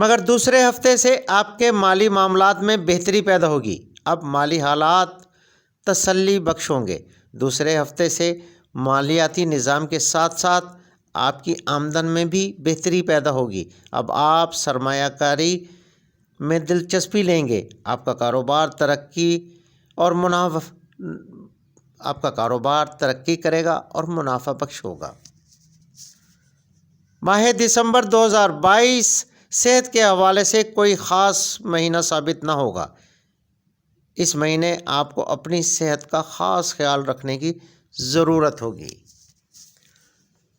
مگر دوسرے ہفتے سے آپ کے مالی معاملات میں بہتری پیدا ہوگی۔ اب مالی حالات تسلی بخش ہوں گے۔ دوسرے ہفتے سے مالیاتی نظام کے ساتھ ساتھ آپ کی آمدن میں بھی بہتری پیدا ہوگی۔ اب آپ سرمایہ کاری میں دلچسپی لیں گے۔ آپ کا کاروبار ترقی کرے گا اور منافع بخش ہوگا۔ ماہ دسمبر 2022 صحت کے حوالے سے کوئی خاص مہینہ ثابت نہ ہوگا۔ اس مہینے آپ کو اپنی صحت کا خاص خیال رکھنے کی ضرورت ہوگی۔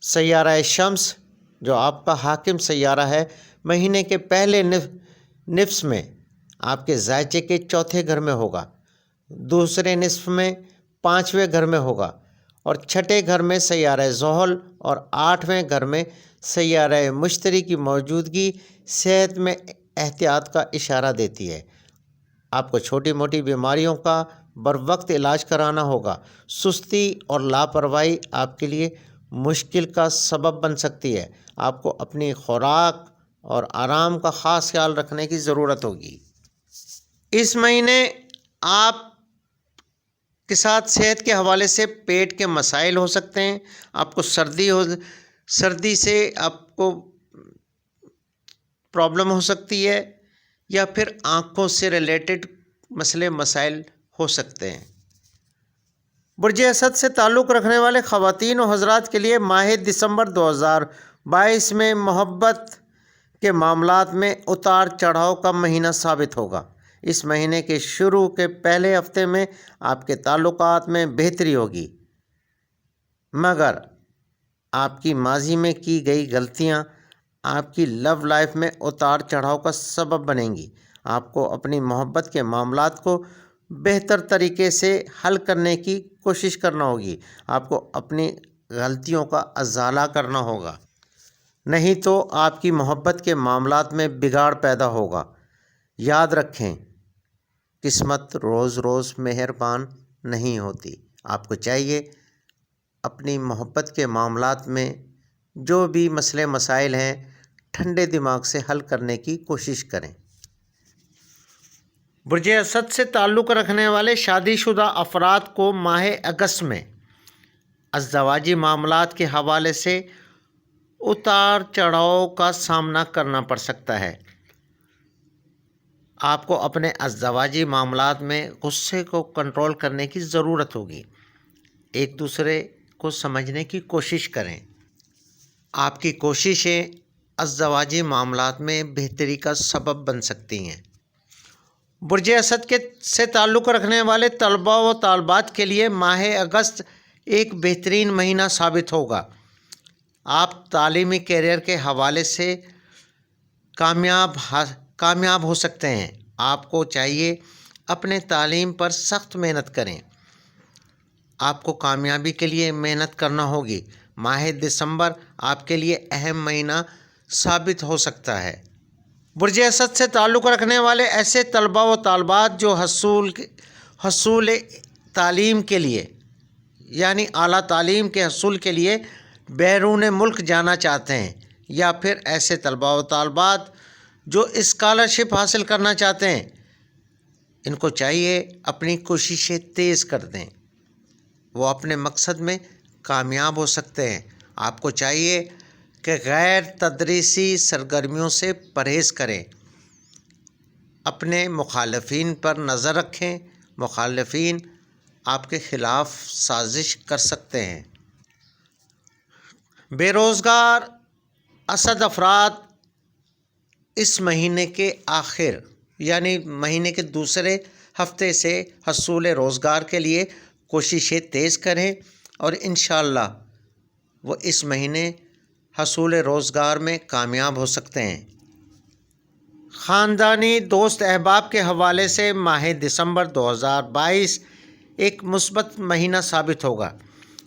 سیارہ شمس جو آپ کا حاکم سیارہ ہے، مہینے کے پہلے نصف میں آپ کے ذائچے کے چوتھے گھر میں ہوگا، دوسرے نصف میں 5ویں گھر میں ہوگا اور چھٹے گھر میں سیارہ زحل اور 8ویں گھر میں سیارہ مشتری کی موجودگی صحت میں احتیاط کا اشارہ دیتی ہے۔ آپ کو چھوٹی موٹی بیماریوں کا بروقت علاج کرانا ہوگا۔ سستی اور لاپرواہی آپ کے لیے مشکل کا سبب بن سکتی ہے۔ آپ کو اپنی خوراک اور آرام کا خاص خیال رکھنے کی ضرورت ہوگی۔ اس مہینے آپ کے ساتھ صحت کے حوالے سے پیٹ کے مسائل ہو سکتے ہیں۔ آپ کو سردی سے آپ کو پرابلم ہو سکتی ہے یا پھر آنکھوں سے ریلیٹڈ مسائل ہو سکتے ہیں۔ برج اسد سے تعلق رکھنے والے خواتین و حضرات کے لیے ماہ دسمبر 2022 میں محبت کے معاملات میں اتار چڑھاؤ کا مہینہ ثابت ہوگا۔ اس مہینے کے شروع کے پہلے ہفتے میں آپ کے تعلقات میں بہتری ہوگی، مگر آپ کی ماضی میں کی گئی غلطیاں آپ کی لو لائف میں اتار چڑھاؤ کا سبب بنیں گی۔ آپ کو اپنی محبت کے معاملات کو بہتر طریقے سے حل کرنے کی کوشش کرنا ہوگی۔ آپ کو اپنی غلطیوں کا ازالہ کرنا ہوگا، نہیں تو آپ کی محبت کے معاملات میں بگاڑ پیدا ہوگا۔ یاد رکھیں، قسمت روز روز مہربان نہیں ہوتی۔ آپ کو چاہیے اپنی محبت کے معاملات میں جو بھی مسئلے مسائل ہیں ٹھنڈے دماغ سے حل کرنے کی کوشش کریں۔ برج اسد سے تعلق رکھنے والے شادی شدہ افراد کو ماہ اگست میں ازدواجی معاملات کے حوالے سے اتار چڑھاؤ کا سامنا کرنا پڑ سکتا ہے۔ آپ کو اپنے ازدواجی معاملات میں غصے کو کنٹرول کرنے کی ضرورت ہوگی۔ ایک دوسرے کو سمجھنے کی کوشش کریں۔ آپ کی کوششیں ازدواجی معاملات میں بہتری کا سبب بن سکتی ہیں۔ برج اسد سے تعلق رکھنے والے طلباء و طالبات کے لیے ماہ اگست ایک بہترین مہینہ ثابت ہوگا۔ آپ تعلیمی کیریئر کے حوالے سے کامیاب ہو سکتے ہیں۔ آپ کو چاہیے اپنے تعلیم پر سخت محنت کریں۔ آپ کو کامیابی کے لیے محنت کرنا ہوگی۔ ماہ دسمبر آپ کے لیے اہم مہینہ ثابت ہو سکتا ہے۔ برج اسد سے تعلق رکھنے والے ایسے طلباء و طالبات جو حصول تعلیم کے لیے یعنی اعلیٰ تعلیم کے حصول کے لیے بیرون ملک جانا چاہتے ہیں، یا پھر ایسے طلباء و طالبات جو اسکالرشپ حاصل کرنا چاہتے ہیں، ان کو چاہیے اپنی کوششیں تیز کر دیں۔ وہ اپنے مقصد میں کامیاب ہو سکتے ہیں۔ آپ کو چاہیے کہ غیر تدریسی سرگرمیوں سے پرہیز کریں۔ اپنے مخالفین پر نظر رکھیں۔ مخالفین آپ کے خلاف سازش کر سکتے ہیں۔ بے روزگار اسد افراد اس مہینے کے آخر یعنی مہینے کے دوسرے ہفتے سے حصول روزگار کے لیے کوششیں تیز کریں اور انشاءاللہ وہ اس مہینے حصول روزگار میں کامیاب ہو سکتے ہیں۔ خاندانی دوست احباب کے حوالے سے ماہ دسمبر 2022 ایک مثبت مہینہ ثابت ہوگا۔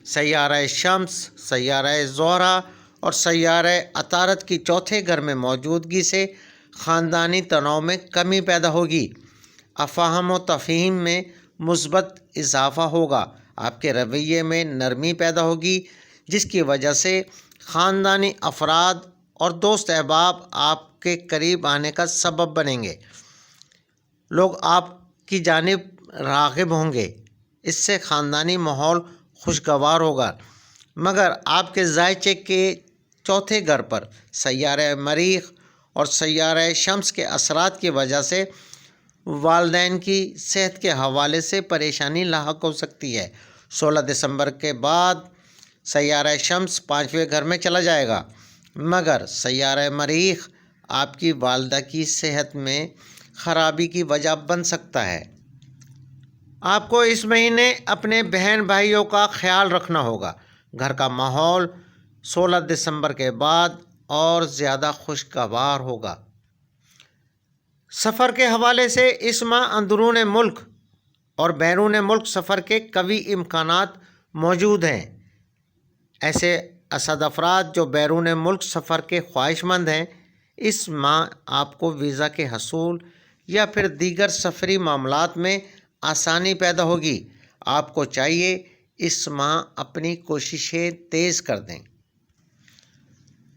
سیارہ شمس، سیارہ زہرہ اور سیارہ عطارد کی چوتھے گھر میں موجودگی سے خاندانی تناؤ میں کمی پیدا ہوگی۔ افہام و تفہیم میں مثبت اضافہ ہوگا۔ آپ کے رویے میں نرمی پیدا ہوگی، جس کی وجہ سے خاندانی افراد اور دوست احباب آپ کے قریب آنے کا سبب بنیں گے۔ لوگ آپ کی جانب راغب ہوں گے، اس سے خاندانی ماحول خوشگوار ہوگا۔ مگر آپ کے ذائچے کے چوتھے گھر پر سیارہ مریخ اور سیارہ شمس کے اثرات کی وجہ سے والدین کی صحت کے حوالے سے پریشانی لاحق ہو سکتی ہے۔ 16 دسمبر کے بعد سیارہ شمس 5ویں گھر میں چلا جائے گا، مگر سیارہ مریخ آپ کی والدہ کی صحت میں خرابی کی وجہ بن سکتا ہے۔ آپ کو اس مہینے اپنے بہن بھائیوں کا خیال رکھنا ہوگا۔ گھر کا ماحول 16 دسمبر کے بعد اور زیادہ خوشگوار ہوگا۔ سفر کے حوالے سے اس ماہ اندرون ملک اور بیرون ملک سفر کے قوی امکانات موجود ہیں۔ ایسے اسد افراد جو بیرون ملک سفر کے خواہش مند ہیں، اس ماہ آپ کو ویزا کے حصول یا پھر دیگر سفری معاملات میں آسانی پیدا ہوگی۔ آپ کو چاہیے اس ماہ اپنی کوششیں تیز کر دیں۔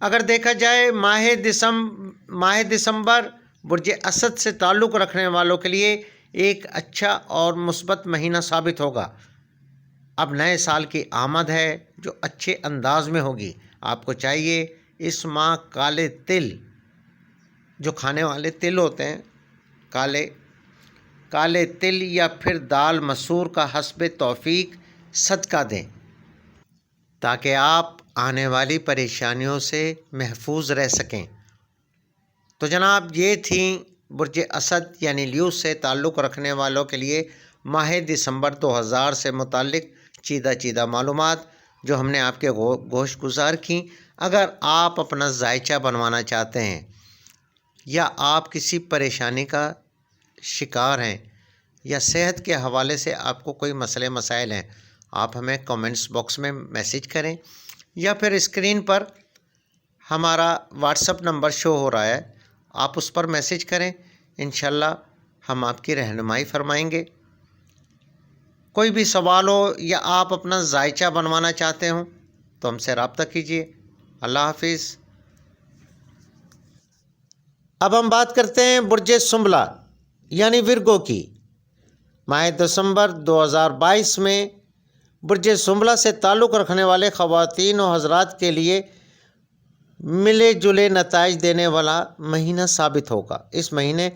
اگر دیکھا جائے ماہ دسمبر برج اسد سے تعلق رکھنے والوں کے لیے ایک اچھا اور مثبت مہینہ ثابت ہوگا۔ اب نئے سال کی آمد ہے جو اچھے انداز میں ہوگی۔ آپ کو چاہیے اس ماہ کالے تل، جو کھانے والے تل ہوتے ہیں، کالے تل یا پھر دال مسور کا حسب توفیق صدقہ دیں تاکہ آپ آنے والی پریشانیوں سے محفوظ رہ سکیں۔ تو جناب، یہ تھیں برج اسد یعنی لیو سے تعلق رکھنے والوں کے لیے ماہ دسمبر 2000 سے متعلق چیدہ معلومات جو ہم نے آپ کے گوش گزار کیں۔ اگر آپ اپنا ذائچہ بنوانا چاہتے ہیں یا آپ کسی پریشانی کا شکار ہیں یا صحت کے حوالے سے آپ کو کوئی مسئلے مسائل ہیں، آپ ہمیں کامنٹس باکس میں میسیج کریں یا پھر اسکرین پر ہمارا واٹس اپ نمبر شو ہو رہا ہے، آپ اس پر میسیج کریں، انشاءاللہ ہم آپ کی رہنمائی فرمائیں گے۔ کوئی بھی سوال ہو یا آپ اپنا ذائچہ بنوانا چاہتے ہوں تو ہم سے رابطہ کیجیے۔ اللہ حافظ۔ اب ہم بات کرتے ہیں برج سنبلہ یعنی ورگو کی۔ ماہ دسمبر 2022 میں برج سنبلہ سے تعلق رکھنے والے خواتین و حضرات کے لیے ملے جلے نتائج دینے والا مہینہ ثابت ہوگا۔ اس مہینے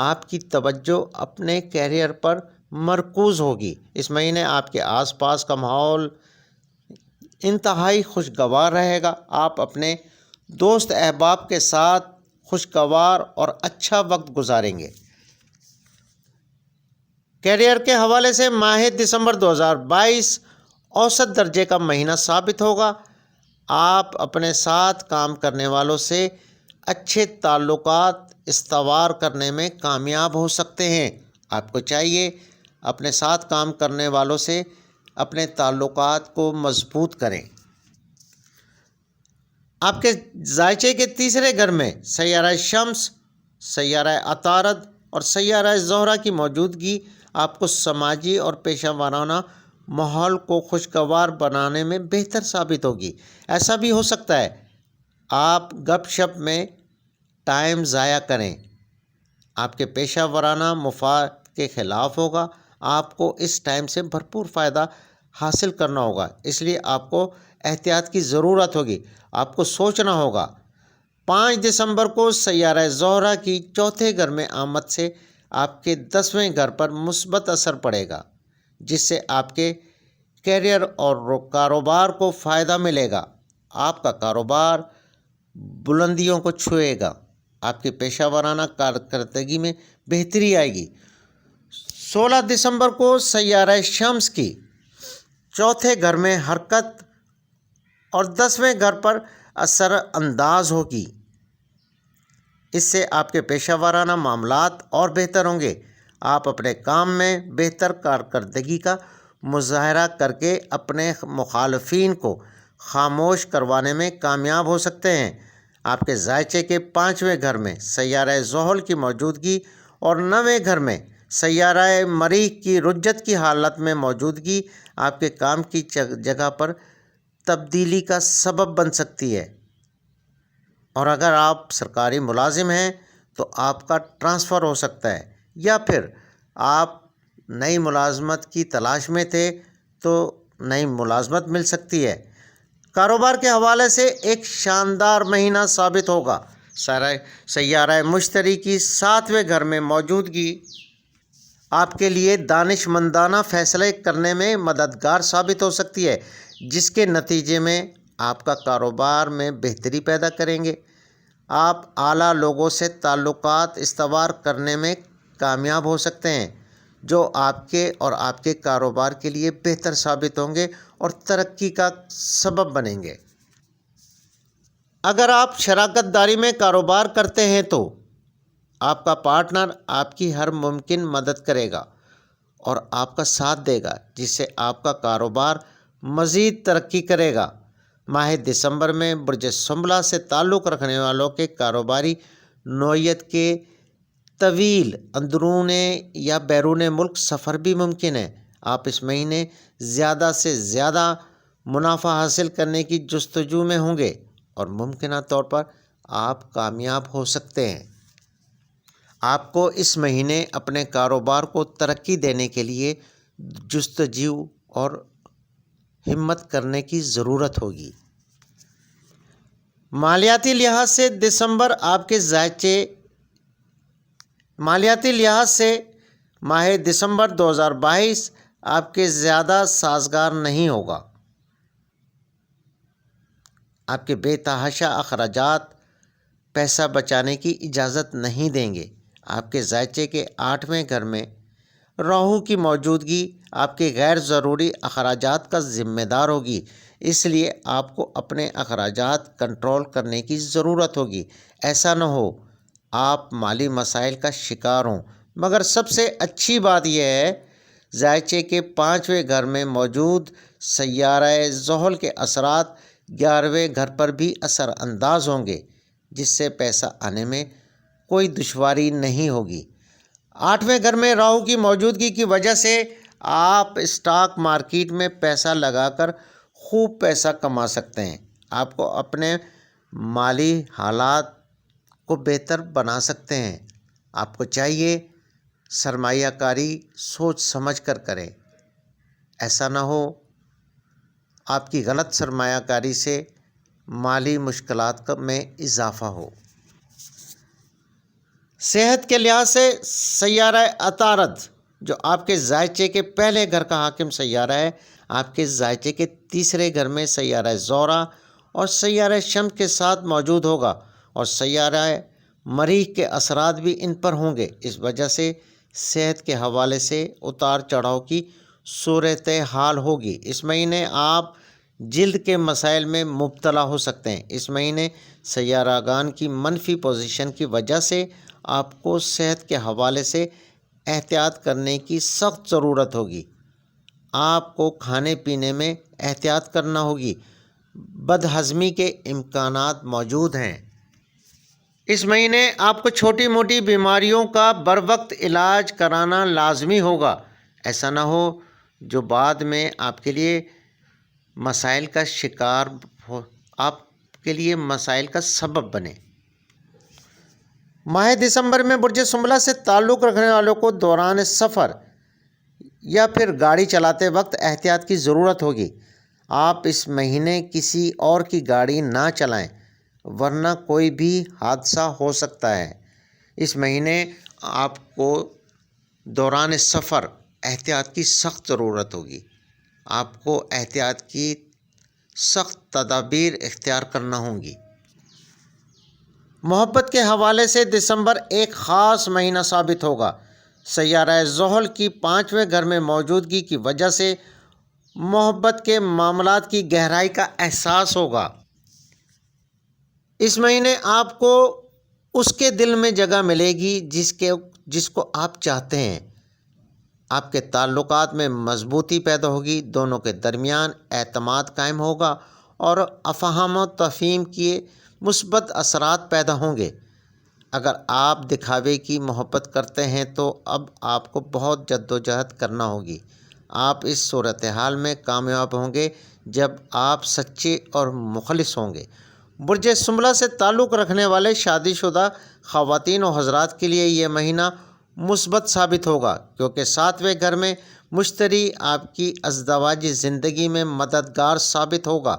آپ کی توجہ اپنے کیریئر پر مرکوز ہوگی۔ اس مہینے آپ کے آس پاس کا ماحول انتہائی خوشگوار رہے گا۔ آپ اپنے دوست احباب کے ساتھ خوشگوار اور اچھا وقت گزاریں گے۔ کیریئر کے حوالے سے ماہ دسمبر 2022 اوسط درجے کا مہینہ ثابت ہوگا۔ آپ اپنے ساتھ کام کرنے والوں سے اچھے تعلقات استوار کرنے میں کامیاب ہو سکتے ہیں۔ آپ کو چاہیے اپنے ساتھ کام کرنے والوں سے اپنے تعلقات کو مضبوط کریں۔ آپ کے ذائچے کے تیسرے گھر میں سیارہ شمس، سیارہ عطارد اور سیارہ زہرہ کی موجودگی آپ کو سماجی اور پیشہ ورانہ ماحول کو خوشگوار بنانے میں بہتر ثابت ہوگی۔ ایسا بھی ہو سکتا ہے آپ گپ شپ میں ٹائم ضائع کریں، آپ کے پیشہ ورانہ مفاد کے خلاف ہوگا۔ آپ کو اس ٹائم سے بھرپور فائدہ حاصل کرنا ہوگا، اس لیے آپ کو احتیاط کی ضرورت ہوگی۔ آپ کو سوچنا ہوگا۔ 5 دسمبر کو سیارہ زہرہ کی چوتھے گھر میں آمد سے آپ کے 10ویں گھر پر مثبت اثر پڑے گا، جس سے آپ کے کیریئر اور کاروبار کو فائدہ ملے گا۔ آپ کا کاروبار بلندیوں کو چھوئے گا۔ آپ کی پیشہ ورانہ کارکردگی میں بہتری آئے گی۔ 16 دسمبر کو سیارہ شمس کی چوتھے گھر میں حرکت اور 10ویں گھر پر اثر انداز ہوگی۔ اس سے آپ کے پیشہ ورانہ معاملات اور بہتر ہوں گے۔ آپ اپنے کام میں بہتر کارکردگی کا مظاہرہ کر کے اپنے مخالفین کو خاموش کروانے میں کامیاب ہو سکتے ہیں۔ آپ کے ذائچے کے 5ویں گھر میں سیارہ زحل کی موجودگی اور 9ویں گھر میں سیارہ مریخ کی رجت کی حالت میں موجودگی آپ کے کام کی جگہ پر تبدیلی کا سبب بن سکتی ہے اور اگر آپ سرکاری ملازم ہیں تو آپ کا ٹرانسفر ہو سکتا ہے، یا پھر آپ نئی ملازمت کی تلاش میں تھے تو نئی ملازمت مل سکتی ہے۔ کاروبار کے حوالے سے ایک شاندار مہینہ ثابت ہوگا۔ سیارہ مشتری کی 7ویں گھر میں موجودگی آپ کے لیے دانش مندانہ فیصلے کرنے میں مددگار ثابت ہو سکتی ہے، جس کے نتیجے میں آپ کا کاروبار میں بہتری پیدا کریں گے۔ آپ اعلیٰ لوگوں سے تعلقات استوار کرنے میں کامیاب ہو سکتے ہیں، جو آپ کے اور آپ کے کاروبار کے لیے بہتر ثابت ہوں گے اور ترقی کا سبب بنیں گے۔ اگر آپ شراکت داری میں کاروبار کرتے ہیں تو آپ کا پارٹنر آپ کی ہر ممکن مدد کرے گا اور آپ کا ساتھ دے گا، جس سے آپ کا کاروبار مزید ترقی کرے گا۔ ماہ دسمبر میں برج سنبلہ سے تعلق رکھنے والوں کے کاروباری نوعیت کے طویل اندرون یا بیرون ملک سفر بھی ممکن ہے۔ آپ اس مہینے زیادہ سے زیادہ منافع حاصل کرنے کی جستجو میں ہوں گے اور ممکنہ طور پر آپ کامیاب ہو سکتے ہیں۔ آپ کو اس مہینے اپنے کاروبار کو ترقی دینے کے لیے جستجو اور ہمت کرنے کی ضرورت ہوگی۔ مالیاتی لحاظ سے ماہ دسمبر 2022 آپ کے زیادہ سازگار نہیں ہوگا۔ آپ کے بے تحاشا اخراجات پیسہ بچانے کی اجازت نہیں دیں گے۔ آپ کے ذائچے کے 8ویں گھر میں راہو کی موجودگی آپ کے غیر ضروری اخراجات کا ذمہ دار ہوگی، اس لیے آپ کو اپنے اخراجات کنٹرول کرنے کی ضرورت ہوگی۔ ایسا نہ ہو آپ مالی مسائل کا شکار ہوں۔ مگر سب سے اچھی بات یہ ہے، ذائچے کے 5ویں گھر میں موجود سیارہ زحل کے اثرات 11ویں گھر پر بھی اثر انداز ہوں گے، جس سے پیسہ آنے میں کوئی دشواری نہیں ہوگی۔ 8ویں گھر میں راہو کی موجودگی کی وجہ سے آپ اسٹاک مارکیٹ میں پیسہ لگا کر خوب پیسہ کما سکتے ہیں۔ آپ کو اپنے مالی حالات کو بہتر بنا سکتے ہیں۔ آپ کو چاہیے سرمایہ کاری سوچ سمجھ کر کریں۔ ایسا نہ ہو آپ کی غلط سرمایہ کاری سے مالی مشکلات میں اضافہ ہو۔ صحت کے لحاظ سے سیارہ عطارد، جو آپ کے ذائچے کے پہلے گھر کا حاکم سیارہ ہے، آپ کے ذائچے کے 3رے گھر میں سیارہ زہرہ اور سیارہ شمس کے ساتھ موجود ہوگا اور سیارہ مریخ کے اثرات بھی ان پر ہوں گے۔ اس وجہ سے صحت کے حوالے سے اتار چڑھاؤ کی صورتحال ہوگی۔ اس مہینے آپ جلد کے مسائل میں مبتلا ہو سکتے ہیں۔ اس مہینے سیارگان کی منفی پوزیشن کی وجہ سے آپ کو صحت کے حوالے سے احتیاط کرنے کی سخت ضرورت ہوگی۔ آپ کو کھانے پینے میں احتیاط کرنا ہوگی، بد ہضمی کے امکانات موجود ہیں۔ اس مہینے آپ کو چھوٹی موٹی بیماریوں کا بروقت علاج کرانا لازمی ہوگا، ایسا نہ ہو جو بعد میں آپ کے لیے مسائل کا سبب بنے۔ ماہ دسمبر میں برج سنبلہ سے تعلق رکھنے والوں کو دوران سفر یا پھر گاڑی چلاتے وقت احتیاط کی ضرورت ہوگی۔ آپ اس مہینے کسی اور کی گاڑی نہ چلائیں، ورنہ کوئی بھی حادثہ ہو سکتا ہے۔ اس مہینے آپ کو دوران سفر احتیاط کی سخت ضرورت ہوگی۔ آپ کو احتیاط کی سخت تدابیر اختیار کرنا ہوں گی۔ محبت کے حوالے سے دسمبر ایک خاص مہینہ ثابت ہوگا۔ سیارہ زحل کی 5ویں گھر میں موجودگی کی وجہ سے محبت کے معاملات کی گہرائی کا احساس ہوگا۔ اس مہینے آپ کو اس کے دل میں جگہ ملے گی جس کو آپ چاہتے ہیں۔ آپ کے تعلقات میں مضبوطی پیدا ہوگی، دونوں کے درمیان اعتماد قائم ہوگا اور افہام و تفہیم کے مثبت اثرات پیدا ہوں گے۔ اگر آپ دکھاوے کی محبت کرتے ہیں تو اب آپ کو بہت جدوجہد کرنا ہوگی۔ آپ اس صورتحال میں کامیاب ہوں گے جب آپ سچے اور مخلص ہوں گے۔ برج سنبلہ سے تعلق رکھنے والے شادی شدہ خواتین و حضرات کے لیے یہ مہینہ مثبت ثابت ہوگا، کیونکہ 7ویں گھر میں مشتری آپ کی ازدواجی زندگی میں مددگار ثابت ہوگا۔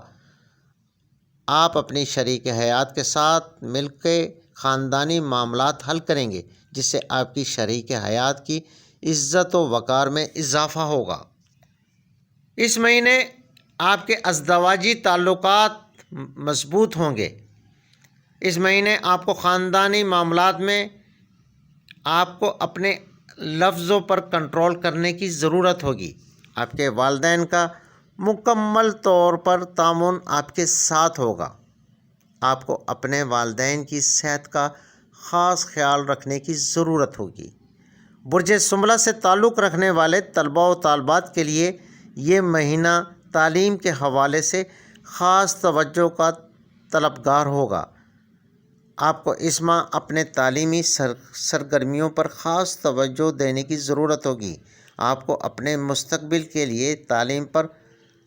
آپ اپنی شریک حیات کے ساتھ مل کے خاندانی معاملات حل کریں گے، جس سے آپ کی شریک حیات کی عزت و وقار میں اضافہ ہوگا۔ اس مہینے آپ کے ازدواجی تعلقات مضبوط ہوں گے۔ اس مہینے آپ کو خاندانی معاملات میں آپ کو اپنے لفظوں پر کنٹرول کرنے کی ضرورت ہوگی۔ آپ کے والدین کا مکمل طور پر تعاون آپ کے ساتھ ہوگا۔ آپ کو اپنے والدین کی صحت کا خاص خیال رکھنے کی ضرورت ہوگی۔ برج سنبلہ سے تعلق رکھنے والے طلباء و طالبات کے لیے یہ مہینہ تعلیم کے حوالے سے خاص توجہ کا طلبگار ہوگا۔ آپ کو اس ماہ اپنے تعلیمی سرگرمیوں پر خاص توجہ دینے کی ضرورت ہوگی۔ آپ کو اپنے مستقبل کے لیے تعلیم پر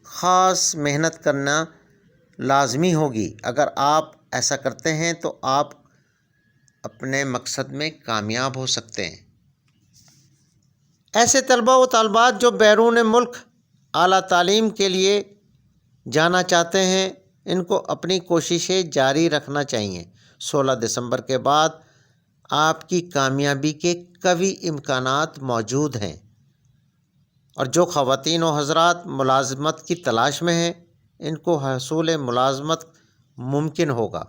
خاص محنت کرنا لازمی ہوگی۔ اگر آپ ایسا کرتے ہیں تو آپ اپنے مقصد میں کامیاب ہو سکتے ہیں۔ ایسے طلباء و طالبات جو بیرون ملک اعلیٰ تعلیم کے لیے جانا چاہتے ہیں، ان کو اپنی کوششیں جاری رکھنا چاہیے۔ 16 دسمبر کے بعد آپ کی کامیابی کے قوی امکانات موجود ہیں، اور جو خواتین و حضرات ملازمت کی تلاش میں ہیں، ان کو حصول ملازمت ممکن ہوگا۔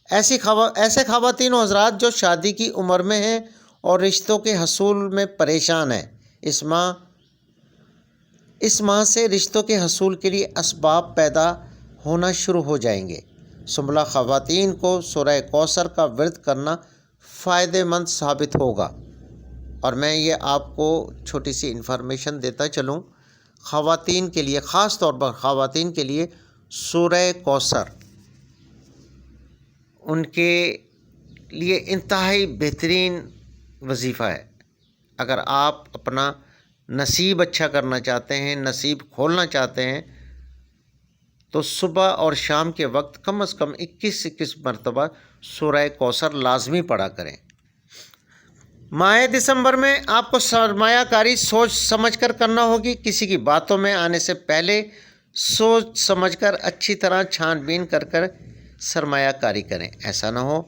ایسے خواتین و حضرات جو شادی کی عمر میں ہیں اور رشتوں کے حصول میں پریشان ہیں، اس ماہ سے رشتوں کے حصول کے لیے اسباب پیدا ہونا شروع ہو جائیں گے۔ سنبلہ خواتین کو سورہ کوثر کا ورد کرنا فائدہ مند ثابت ہوگا۔ اور میں یہ آپ کو چھوٹی سی انفارمیشن دیتا چلوں، خواتین کے لیے، خاص طور پر خواتین کے لیے سورہ کوثر ان کے لیے انتہائی بہترین وظیفہ ہے۔ اگر آپ اپنا نصیب اچھا کرنا چاہتے ہیں، نصیب کھولنا چاہتے ہیں، تو صبح اور شام کے وقت کم از کم 21 مرتبہ سورہ کوثر لازمی پڑھا کریں۔ ماہ دسمبر میں آپ کو سرمایہ کاری سوچ سمجھ کر کرنا ہوگی۔ کسی کی باتوں میں آنے سے پہلے سوچ سمجھ کر اچھی طرح چھان بین کر سرمایہ کاری کریں، ایسا نہ ہو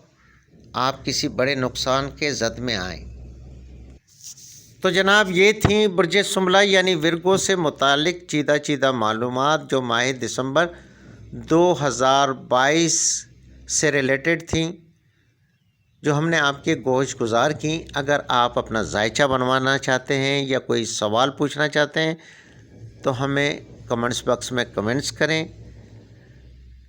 آپ کسی بڑے نقصان کے زد میں آئیں۔ تو جناب یہ تھیں برج سنبلہ یعنی ورگو سے متعلق چیدہ معلومات جو ماہ دسمبر 2022 سے ریلیٹڈ تھیں، جو ہم نے آپ کے گوش گزار کیں۔ اگر آپ اپنا ذائچہ بنوانا چاہتے ہیں یا کوئی سوال پوچھنا چاہتے ہیں تو ہمیں کمنٹس باکس میں کمنٹس کریں،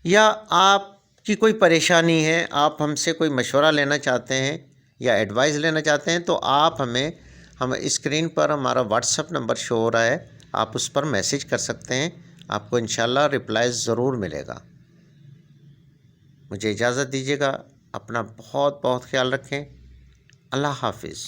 یا آپ کی کوئی پریشانی ہے، آپ ہم سے کوئی مشورہ لینا چاہتے ہیں یا ایڈوائز لینا چاہتے ہیں، تو آپ ہمیں اسکرین پر ہمارا واٹس ایپ نمبر شو ہو رہا ہے، آپ اس پر میسیج کر سکتے ہیں، آپ کو انشاءاللہ رپلائی ضرور ملے گا۔ مجھے اجازت دیجیے گا، اپنا بہت خیال رکھیں۔ اللہ حافظ۔